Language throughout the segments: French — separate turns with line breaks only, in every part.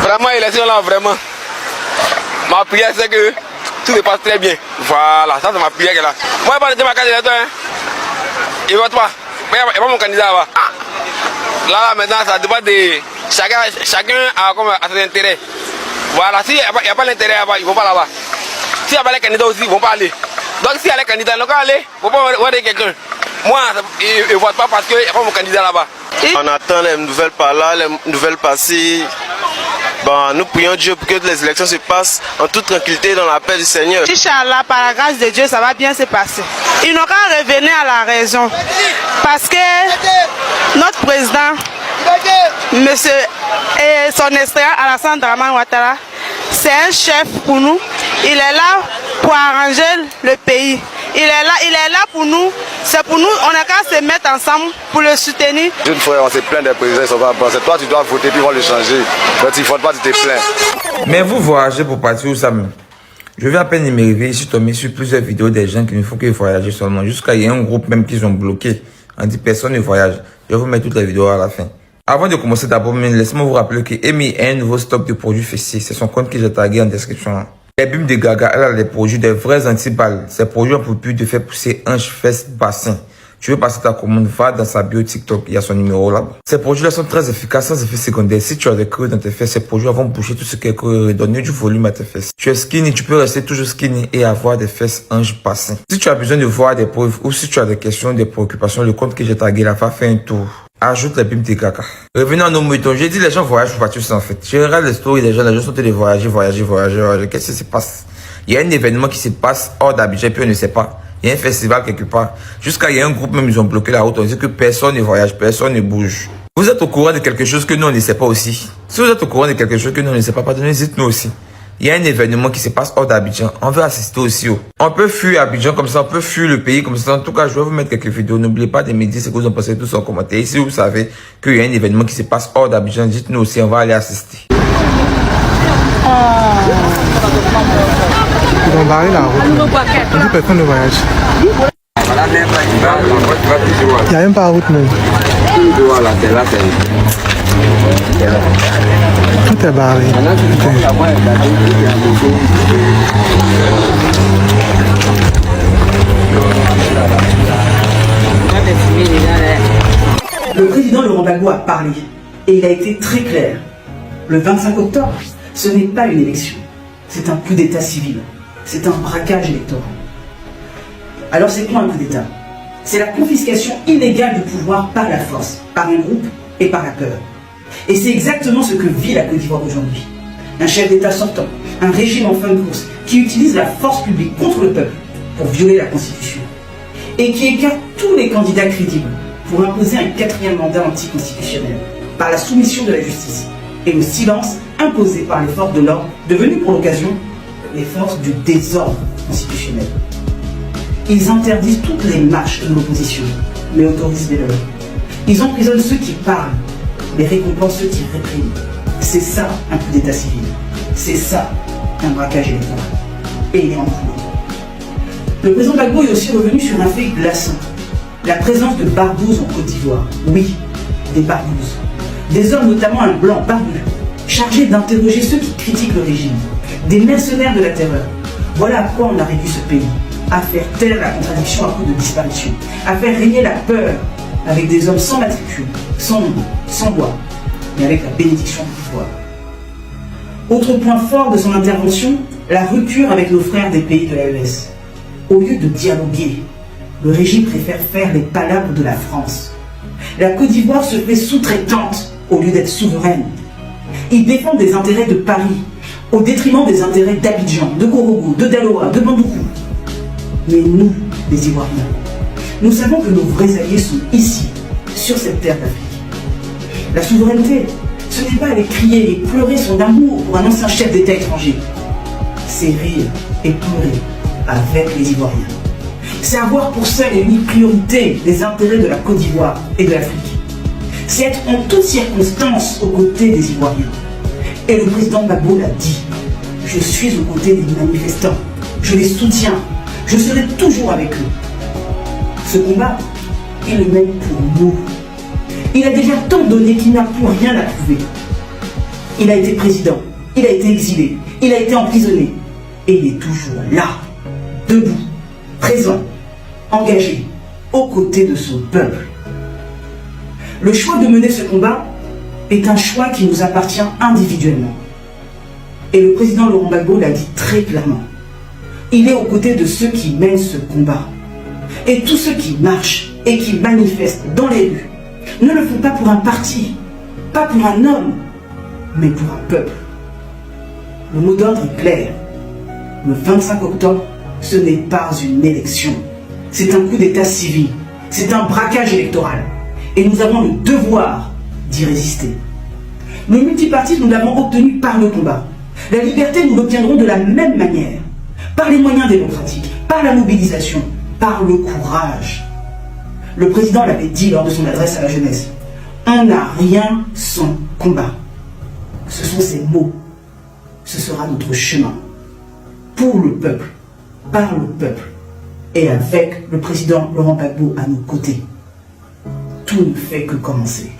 Vraiment, élection là, vraiment. Ma prière, c'est que tout se passe très bien. Voilà, ça c'est ma prière là. Moi, je vais pas ma candidature. Il ne vote pas. Il n'y a pas mon candidat là. Là, maintenant, ça dépend de. Chacun a ses intérêts. Voilà, s'il n'y a pas l'intérêt là-bas, ils ne vont pas là-bas. S'il n'y a pas les candidats aussi, ils ne vont pas aller. Donc, s'il y a les candidats, ils ne vont pas aller. Il ne faut pas voir quelqu'un. Moi, ils ne votent pas parce qu'il n'y a pas mon candidat là-bas.
On attend les nouvelles par là, les nouvelles par-ci. Bon, nous prions Dieu pour que les élections se passent en toute tranquillité dans la paix du Seigneur.
Inch'Allah, par la grâce de Dieu, ça va bien se passer. Ils n'ont qu'à revenir à la raison. Parce que notre président, monsieur et son excellence Alassane Dramane Ouattara, c'est un chef pour nous. Il est là pour arranger le pays. Il est là pour nous. C'est pour nous, on n'a qu'à se mettre ensemble pour le soutenir.
Une fois, on se plaint des présidents, ils sont pas bons. C'est toi, tu dois voter, puis ils vont le changer. Quand ils ne votent pas, tu te plains.
Mais vous voyagez pour partir où ça même? Je vais à peine me réveiller, je suis tombé sur plusieurs vidéos des gens qui ne font que voyager seulement. Jusqu'à il y a un groupe même qu'ils ont bloqué. On dit personne ne voyage. Je vais vous mettre toutes les vidéos à la fin. Avant de commencer d'abord, laissez-moi vous rappeler que Amy a un nouveau stock de produits fessiers. C'est son compte que j'ai tagué en description. Les Bim de Gaga, elle a des produits, des vrais anti-balles. Ces produits ont pour but de faire pousser hanches, fesses, bassin. Tu veux passer ta commande, va dans sa bio TikTok, il y a son numéro là-bas. Ces produits-là sont très efficaces, sans effet secondaire. Si tu as des creux dans tes fesses, ces produits vont boucher tout ce qui est creux et donner du volume à tes fesses. Tu es skinny, tu peux rester toujours skinny et avoir des fesses hanches, bassin. Si tu as besoin de voir des preuves ou si tu as des questions, des préoccupations, le compte que j'ai tagué là, va faire un tour. Ajoute les Bim de Gaga. Revenons à nos moutons. J'ai dit les gens voyagent pour partir en fait. Je regarde les stories des gens sont en train de voyager. Qu'est-ce qui se passe? Il y a un événement qui se passe hors d'Abidjan, puis on ne sait pas. Il y a un festival quelque part. Jusqu'à il y a un groupe même, ils ont bloqué la route. On dit que personne ne voyage, personne ne bouge. Vous êtes au courant de quelque chose que nous, on ne sait pas aussi. Si vous êtes au courant de quelque chose que nous, on ne sait pas, pardonnez, dites-nous aussi. Il y a un événement qui se passe hors d'Abidjan. On veut assister aussi. On peut fuir Abidjan comme ça, on peut fuir le pays comme ça. En tout cas, je vais vous mettre quelques vidéos. N'oubliez pas de me dire ce que vous en pensez tous en commentaire. Et si vous savez qu'il y a un événement qui se passe hors d'Abidjan, dites-nous aussi, on va aller assister.
Ils ont barré la route. On dit personne ne voyage. Il n'y a même pas la route même. Tout est barré.
Le président Laurent Gbagbo a parlé et il a été très clair. Le 25 octobre, ce n'est pas une élection, c'est un coup d'état civil, c'est un braquage électoral. Alors c'est quoi un coup d'état? C'est la confiscation illégale du pouvoir par la force, par un groupe et par la peur. Et c'est exactement ce que vit la Côte d'Ivoire aujourd'hui. Un chef d'état sortant, un régime en fin de course, qui utilise la force publique contre le peuple pour violer la Constitution. Et qui écarte tous les candidats crédibles pour imposer un 4e mandat anticonstitutionnel par la soumission de la justice et le silence imposé par les forces de l'ordre, devenues pour l'occasion les forces du désordre constitutionnel. Ils interdisent toutes les marches de l'opposition, mais autorisent les leurs. Ils emprisonnent ceux qui parlent, mais récompensent ceux qui répriment. C'est ça un coup d'état civil. C'est ça un braquage électoral. Et il est en cours. Le président Gbagbo est aussi revenu sur un fait glaçant. La présence de barbouzes en Côte d'Ivoire. Oui, des barbouzes. Des hommes, notamment un blanc barbu, chargés d'interroger ceux qui critiquent le régime. Des mercenaires de la terreur. Voilà à quoi on a réduit ce pays. À faire taire la contradiction à coup de disparition. À faire régner la peur avec des hommes sans matricule, sans nom, sans loi, mais avec la bénédiction du pouvoir. Autre point fort de son intervention, la rupture avec nos frères des pays de l'AES. Au lieu de dialoguer, le régime préfère faire les palabres de la France. La Côte d'Ivoire se fait sous-traitante au lieu d'être souveraine. Il défend des intérêts de Paris au détriment des intérêts d'Abidjan, de Korogo, de Daloa, de Bamboukou. Mais nous, les Ivoiriens, nous savons que nos vrais alliés sont ici, sur cette terre d'Afrique. La souveraineté, ce n'est pas aller crier et pleurer son amour pour un ancien chef d'État étranger. C'est rire et pleurer avec les Ivoiriens. C'est avoir pour seule et unique priorité les intérêts de la Côte d'Ivoire et de l'Afrique. C'est être en toutes circonstances aux côtés des Ivoiriens. Et le président Gbagbo l'a dit. Je suis aux côtés des manifestants. Je les soutiens. Je serai toujours avec eux. Ce combat, il le mène pour nous. Il a déjà tant donné qu'il n'a plus rien à prouver. Il a été président, il a été exilé, il a été emprisonné. Et il est toujours là, debout, présent, engagé, aux côtés de son peuple. Le choix de mener ce combat est un choix qui nous appartient individuellement. Et le président Laurent Gbagbo l'a dit très clairement. Il est aux côtés de ceux qui mènent ce combat. Et tous ceux qui marchent et qui manifestent dans les rues ne le font pas pour un parti, pas pour un homme, mais pour un peuple. Le mot d'ordre est clair. Le 25 octobre, ce n'est pas une élection. C'est un coup d'état civil. C'est un braquage électoral. Et nous avons le devoir d'y résister. Le multipartisme, nous l'avons obtenu par le combat. La liberté, nous l'obtiendrons de la même manière. Par les moyens démocratiques, par la mobilisation, par le courage. Le président l'avait dit lors de son adresse à la jeunesse. On n'a rien sans combat. Ce sont ses mots. Ce sera notre chemin. Pour le peuple, par le peuple, et avec le président Laurent Gbagbo à nos côtés. Tout ne fait que commencer.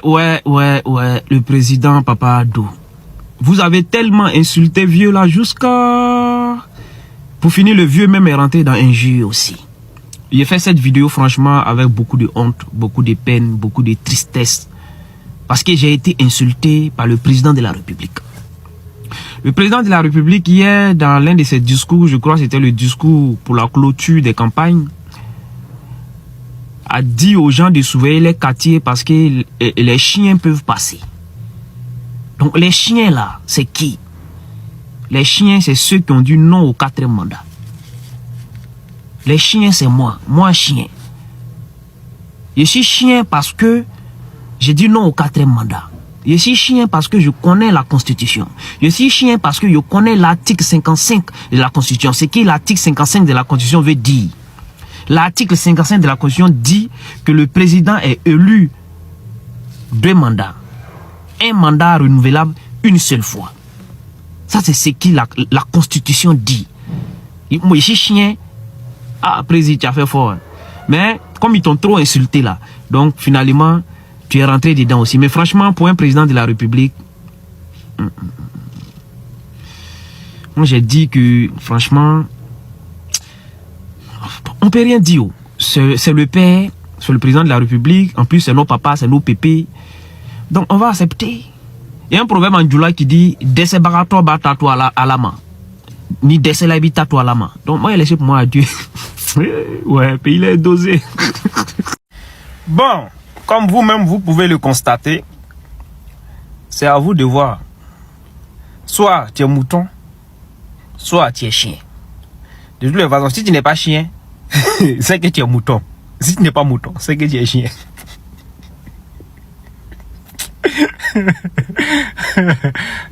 Ouais, le président Papa Addo. Vous avez tellement insulté vieux là jusqu'à... Pour finir, le vieux même est rentré dans un jeu aussi. J'ai fait cette vidéo franchement avec beaucoup de honte, beaucoup de peine, beaucoup de tristesse. Parce que j'ai été insulté par le président de la République. Le président de la République, hier, dans l'un de ses discours, je crois que c'était le discours pour la clôture des campagnes, a dit aux gens de surveiller les quartiers parce que les chiens peuvent passer. Donc les chiens là, c'est qui? Les chiens, c'est ceux qui ont dit non au 4e mandat. Les chiens, c'est moi chien. Je suis chien parce que j'ai dit non au 4e mandat. Je suis chien parce que je connais la Constitution. Je suis chien parce que je connais l'article 55 de la Constitution. Ce que l'article 55 de la Constitution veut dire. L'article 55 de la Constitution dit que le président est élu 2 mandats. Un mandat renouvelable une seule fois. Ça, c'est ce que la Constitution dit. Moi, je suis chien. Ah, président, tu as fait fort. Mais, comme ils t'ont trop insulté là, donc finalement, tu es rentré dedans aussi. Mais franchement, pour un président de la République, moi j'ai dit que, franchement, on peut rien dire. C'est le père, c'est le président de la République. En plus, c'est nos papas, c'est nos pépés. Donc, on va accepter. Il y a un proverbe en Djoula qui dit « Desse barato batato à la main ». Ni desse la bitato à la main. Donc, moi, il a laissé pour moi à Dieu. Ouais, puis il est dosé. Bon, comme vous-même, vous pouvez le constater, c'est à vous de voir. Soit tu es mouton, soit tu es chien. De toutes les façons, si tu n'es pas chien, c'est que tu es mouton. Si tu n'es pas mouton, c'est que tu es chien.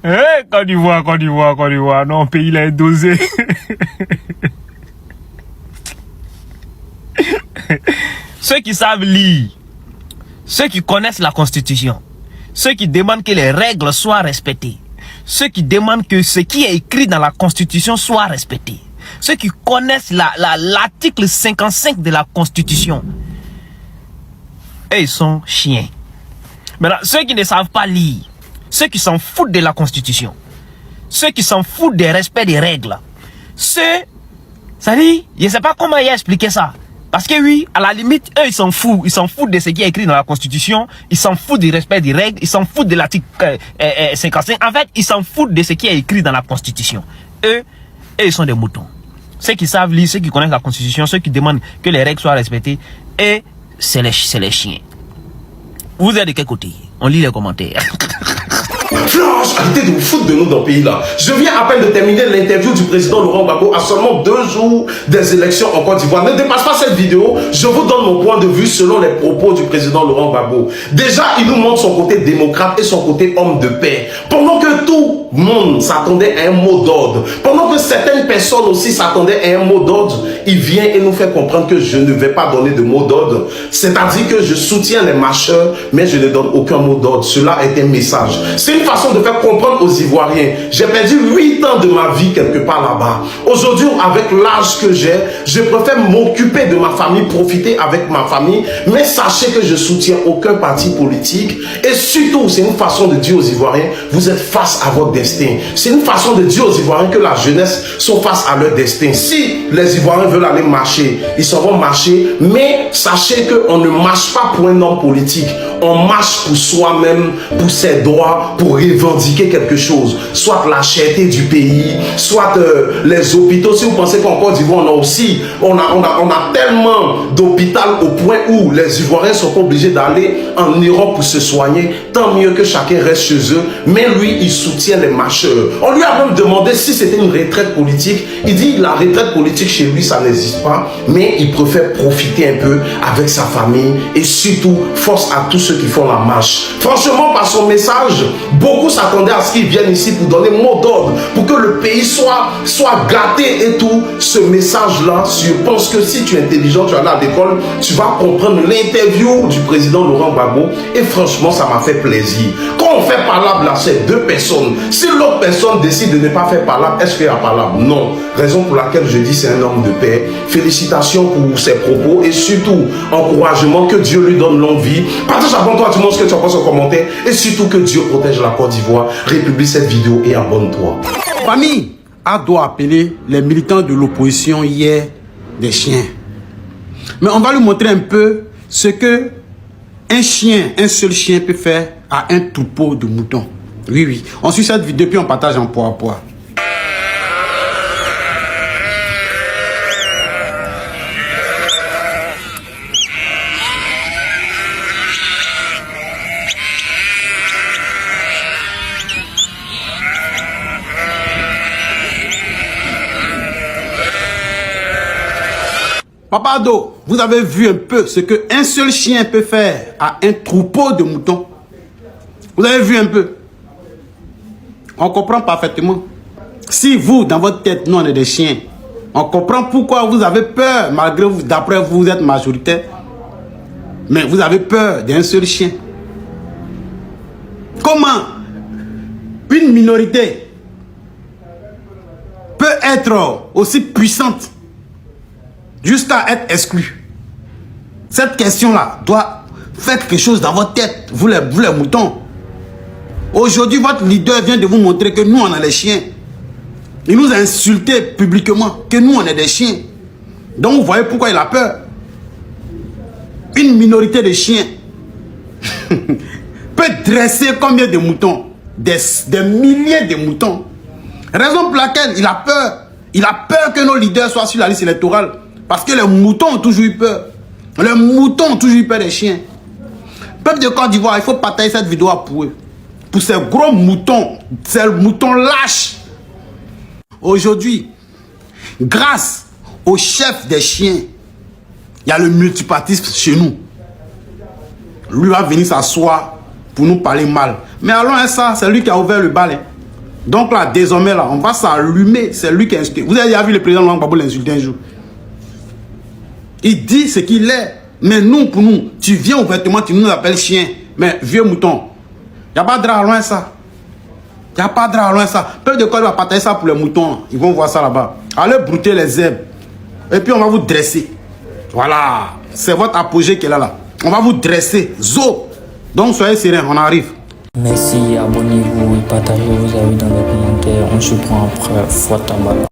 Hey, Côte d'Ivoire. Non, pays là est dosé. Ceux qui savent lire, ceux qui connaissent la Constitution, ceux qui demandent que les règles soient respectées, ceux qui demandent que ce qui est écrit dans la Constitution soit respecté, ceux qui connaissent l'article 55 de la Constitution, eux, ils sont chiens. Maintenant, ceux qui ne savent pas lire, ceux qui s'en foutent de la Constitution, ceux qui s'en foutent des respects des règles, ceux, ça dit, je ne sais pas comment il a expliqué ça. Parce que oui, à la limite, eux, ils s'en foutent de ce qui est écrit dans la Constitution, ils s'en foutent du respect des règles, ils s'en foutent de l'article 55. En fait, ils s'en foutent de ce qui est écrit dans la Constitution. Eux, ils sont des moutons. Ceux qui savent lire, ceux qui connaissent la Constitution, ceux qui demandent que les règles soient respectées, et c'est les chiens. Vous êtes de quel côté? On lit les commentaires.
Franche, arrêtez de vous foutre de nous dans le pays là. Je viens à peine de terminer l'interview du président Laurent Gbagbo à seulement 2 jours des élections en Côte d'Ivoire. Ne dépasse pas cette vidéo, je vous donne mon point de vue selon les propos du président Laurent Gbagbo. Déjà, il nous montre son côté démocrate et son côté homme de paix. Pendant que tout le monde s'attendait à un mot d'ordre, pendant que certaines personnes aussi s'attendaient à un mot d'ordre, il vient et nous fait comprendre que je ne vais pas donner de mot d'ordre. C'est-à-dire que je soutiens les marcheurs, mais je ne donne aucun mot d'ordre. Cela est un message. C'est une façon de faire comprendre aux Ivoiriens. J'ai perdu 8 ans de ma vie quelque part là-bas. Aujourd'hui, avec l'âge que j'ai, je préfère m'occuper de ma famille, profiter avec ma famille, mais sachez que je soutiens aucun parti politique. Et surtout, c'est une façon de dire aux Ivoiriens, vous êtes face à votre destin. C'est une façon de dire aux Ivoiriens que la jeunesse sont face à leur destin. Si les Ivoiriens veulent aller marcher, ils s'en vont marcher, mais sachez qu'on ne marche pas pour un homme politique. On marche pour soi-même, pour ses droits, pour revendiquer quelque chose. Soit la cherté du pays, soit les hôpitaux. Si vous pensez qu'en Côte d'Ivoire, on a tellement d'hôpitaux au point où les Ivoiriens sont pas obligés d'aller en Europe pour se soigner. Tant mieux que chacun reste chez eux. Mais lui, il soutient les marcheurs. On lui a même demandé si c'était une retraite politique. Il dit la retraite politique chez lui, ça n'existe pas. Mais il préfère profiter un peu avec sa famille. Et surtout, force à tous ceux qui font la marche. Franchement, par son message, beaucoup s'attendaient à ce qu'il vienne ici pour donner mot d'ordre, pour que le pays soit gâté et tout. Ce message-là, je pense que si tu es intelligent, tu es allé à l'école, tu vas comprendre l'interview du président Laurent Gbagbo. Et franchement, ça m'a fait plaisir. Quand on fait parlable à ces 2 personnes, si l'autre personne décide de ne pas faire parlable, est-ce qu'il y a parlable? Non. Raison pour laquelle je dis c'est un homme de paix. Félicitations pour ses propos et surtout, encouragement, que Dieu lui donne longue vie. Partage avant toi, tu montres ce que tu en penses en commentaire. Et surtout que Dieu protège la Côte d'Ivoire. République cette vidéo et abonne-toi.
Famille a doit appeler les militants de l'opposition hier des chiens. Mais on va lui montrer un peu ce que un seul chien peut faire à un troupeau de moutons. Oui, oui. On suit cette vidéo puis on partage en poids à poids. Papa Ado, vous avez vu un peu ce qu'un seul chien peut faire à un troupeau de moutons. Vous avez vu un peu. On comprend parfaitement. Si vous, dans votre tête, nous on est des chiens, on comprend pourquoi vous avez peur, malgré vous, d'après vous êtes majoritaire. Mais vous avez peur d'un seul chien. Comment une minorité peut être aussi puissante jusqu'à être exclue? Cette question-là doit faire quelque chose dans votre tête, vous les moutons. Aujourd'hui, votre leader vient de vous montrer que nous, on a les chiens. Il nous a insulté publiquement que nous, on est des chiens. Donc, vous voyez pourquoi il a peur. Une minorité de chiens peut dresser combien de moutons? Des milliers de moutons. Raison pour laquelle il a peur. Il a peur que nos leaders soient sur la liste électorale. Parce que les moutons ont toujours eu peur. Les moutons ont toujours eu peur des chiens. Peuple de Côte d'Ivoire, il faut partager cette vidéo pour eux. Pour ces gros moutons, ces moutons lâches. Aujourd'hui, grâce au chef des chiens, il y a le multipartisme chez nous. Lui va venir s'asseoir pour nous parler mal. Mais allons à ça, c'est lui qui a ouvert le bal. Donc là, désormais, là, on va s'allumer. C'est lui qui a insulté. Vous avez déjà vu le président Laurent Gbagbo l'insulter un jour. Il dit ce qu'il est. Mais nous, pour nous, tu viens ouvertement, tu nous appelles chien. Mais vieux mouton. Il n'y a pas de drap loin ça. Il n'y a pas de drap loin ça. Peu de quoi il va partager ça pour les moutons. Ils vont voir ça là-bas. Allez brouter les herbes. Et puis on va vous dresser. Voilà. C'est votre apogée qui est là. On va vous dresser. Zo. Donc soyez sereins, on arrive.
Merci, abonnez-vous et partagez vos avis dans les commentaires. On se prend après. Fois tabac.